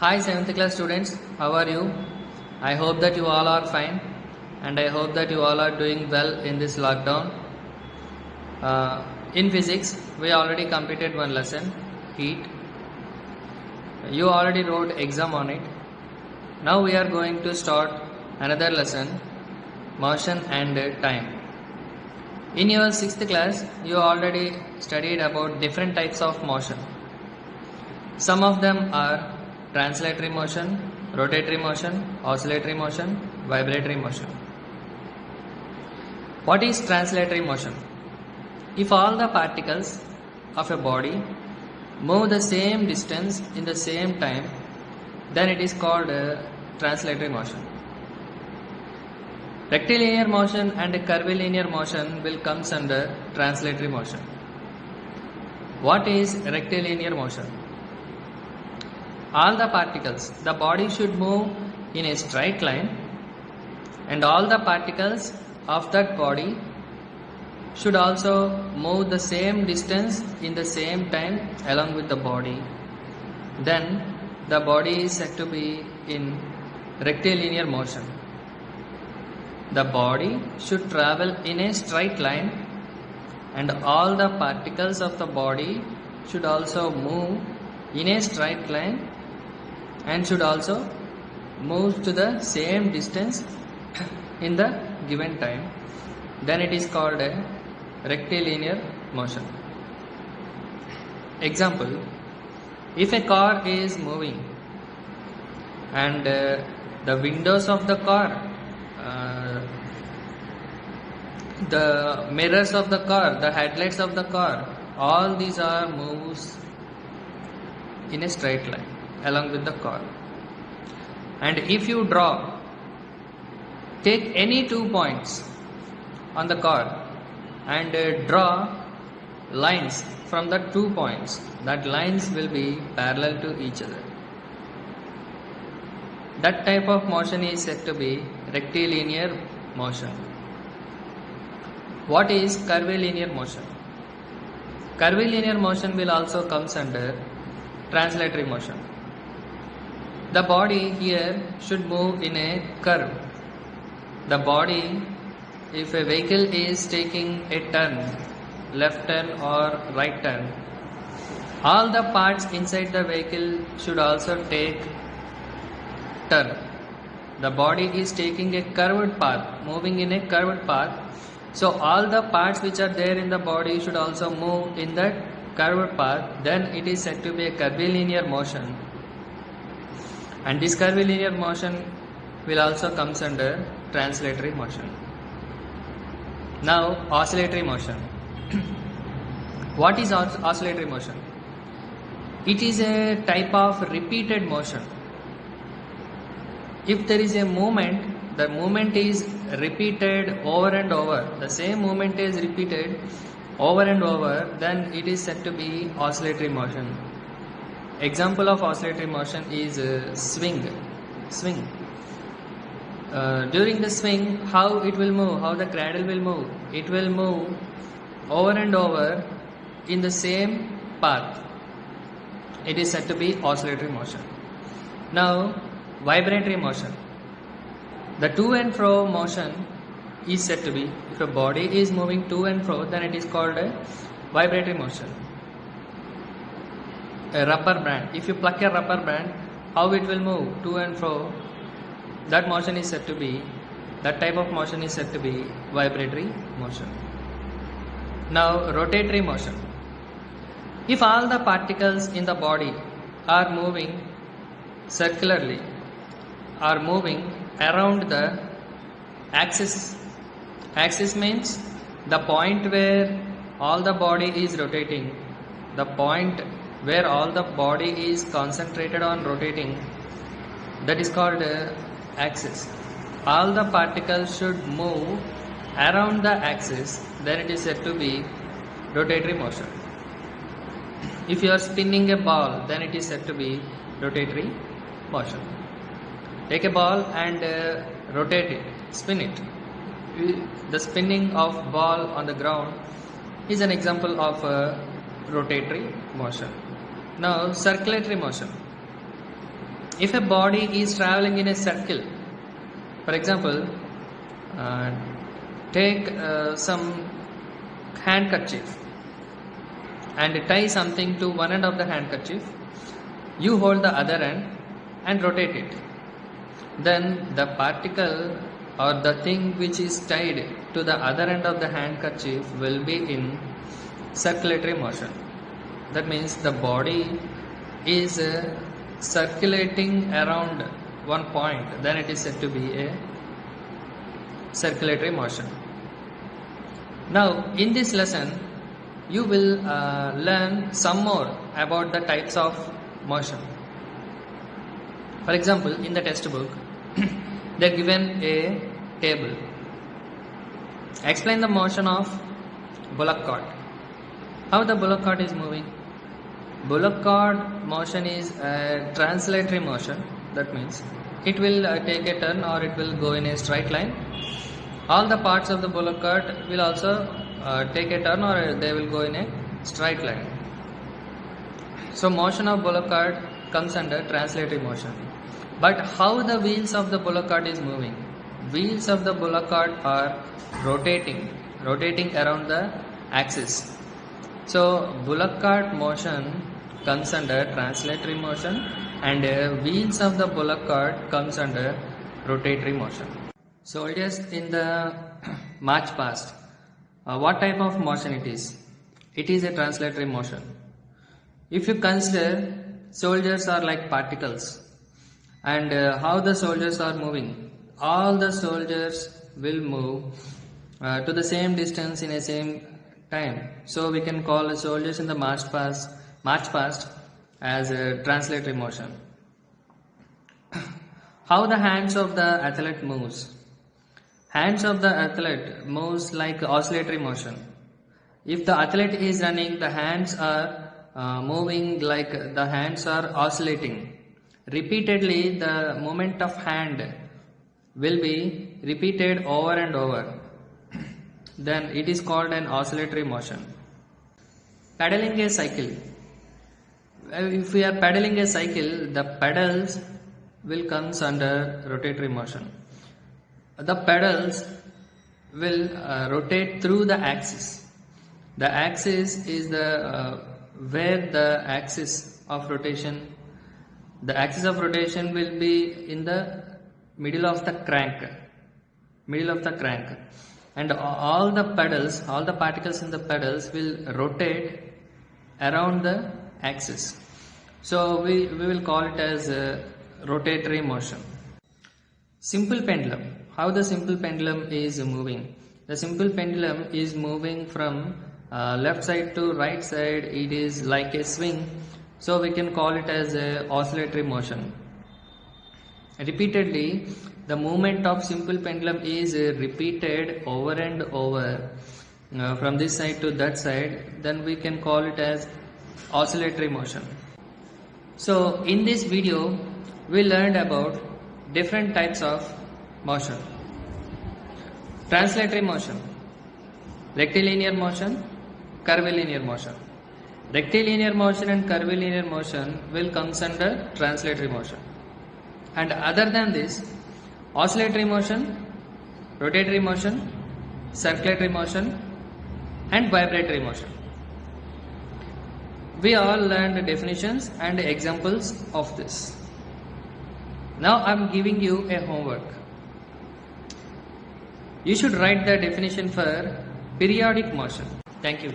Hi 7th class students, how are you? I hope that you all are fine and I hope that you all are doing well in this lockdown. In physics, we already completed one lesson, heat. You already wrote exam on it. Now we are going to start another lesson, motion and time. In your 6th class, you already studied about different types of motion. Some of them are translatory motion, rotatory motion, oscillatory motion, vibratory motion. What is translatory motion? If all the particles of a body move the same distance in the same time, then it is called translatory motion. Rectilinear motion and curvilinear motion will come under translatory motion. What is rectilinear motion? All the particles, the body should move in a straight line and all the particles of that body should also move the same distance in the same time along with the body. Then the body is said to be in rectilinear motion. The body should travel in a straight line and all the particles of the body should also move in a straight line and should also move to the same distance in the given time. Then it is called a rectilinear motion. Example, if a car is moving and the windows of the car, the mirrors of the car, the headlights of the car, all these are moves in a straight line along with the car. And if you take any 2 points on the car and draw lines from the 2 points, that lines will be parallel to each other. That type of motion is said to be rectilinear motion. What is curvilinear motion? Curvilinear motion will also comes under translatory motion. The body here should move in a curve. The body, if a vehicle is taking a turn, left turn or right turn, all the parts inside the vehicle should also take turn. The body is taking a curved path, moving in a curved path. So all the parts which are there in the body should also move in that curved path. Then it is said to be a curvilinear motion. And this curvilinear motion will also comes under translatory motion. Now oscillatory motion. What is oscillatory motion? It is a type of repeated motion. If there is a movement, the movement is repeated over and over, the same movement is repeated over and over, then it is said to be oscillatory motion. Example of oscillatory motion is swing. During the swing, how it will move, how the cradle will move, it will move over and over in the same path. It is said to be oscillatory motion. Now vibratory motion. The to and fro motion is said to be, if a body is moving to and fro, then it is called a vibratory motion. A rubber band, if you pluck a rubber band, how it will move to and fro, that motion is said to be, that type of motion is said to be vibratory motion. Now rotatory motion. If all the particles in the body are moving circularly, are moving around the axis. Axis means the point where all the body is rotating, the point where all the body is concentrated on rotating, that is called axis. All the particles should move around the axis, then it is said to be rotatory motion. If you are spinning a ball, then it is said to be rotatory motion. Take a ball and rotate it, spin it. The spinning of ball on the ground is an example of rotatory motion. Now circulatory motion. If a body is traveling in a circle, for example, take some handkerchief and tie something to one end of the handkerchief, you hold the other end and rotate it. Then the particle or the thing which is tied to the other end of the handkerchief will be in circulatory motion. That means the body is circulating around one point, then it is said to be a circulatory motion. Now in this lesson you will learn some more about the types of motion. For example, in the textbook they are given a table. Explain the motion of bullock cart. How the bullock cart is moving? Bullock cart motion is a translatory motion. That means it will take a turn or it will go in a straight line. All the parts of the bullock cart will also take a turn or they will go in a straight line. So motion of bullock cart comes under translatory motion. But how the wheels of the bullock cart is moving? Wheels of the bullock cart are rotating around the axis. So bullock cart motion comes under translatory motion and wheels of the bullock cart comes under rotatory motion. Soldiers in the march past, what type of motion it is? It is a translatory motion. If you consider soldiers are like particles, and how the soldiers are moving, all the soldiers will move to the same distance in a same time. So we can call the soldiers in the march past as a translatory motion. How the hands of the athlete moves? Hands of the athlete moves like oscillatory motion. If the athlete is running, the hands are moving like the hands are oscillating. Repeatedly, the movement of hand will be repeated over and over. Then it is called an oscillatory motion. Pedaling a cycle. If we are pedaling a cycle, the pedals will come under rotatory motion. The pedals will rotate through the axis. The axis is the where the axis of rotation. The axis of rotation will be in the middle of the crank. And all the pedals, all the particles in the pedals will rotate around the axis. So we will call it as a rotatory motion. Simple pendulum. How the simple pendulum is moving? The simple pendulum is moving from left side to right side. It is like a swing. So we can call it as a oscillatory motion. Repeatedly, the movement of simple pendulum is repeated over and over from this side to that side. Then we can call it as oscillatory motion. So in this video, we learned about different types of motion. Translatory motion, rectilinear motion, curvilinear motion. Rectilinear motion and curvilinear motion will come under translatory motion. And other than this, oscillatory motion, rotatory motion, circulatory motion and vibratory motion. We all learned definitions and examples of this. Now I am giving you a homework. You should write the definition for periodic motion. Thank you.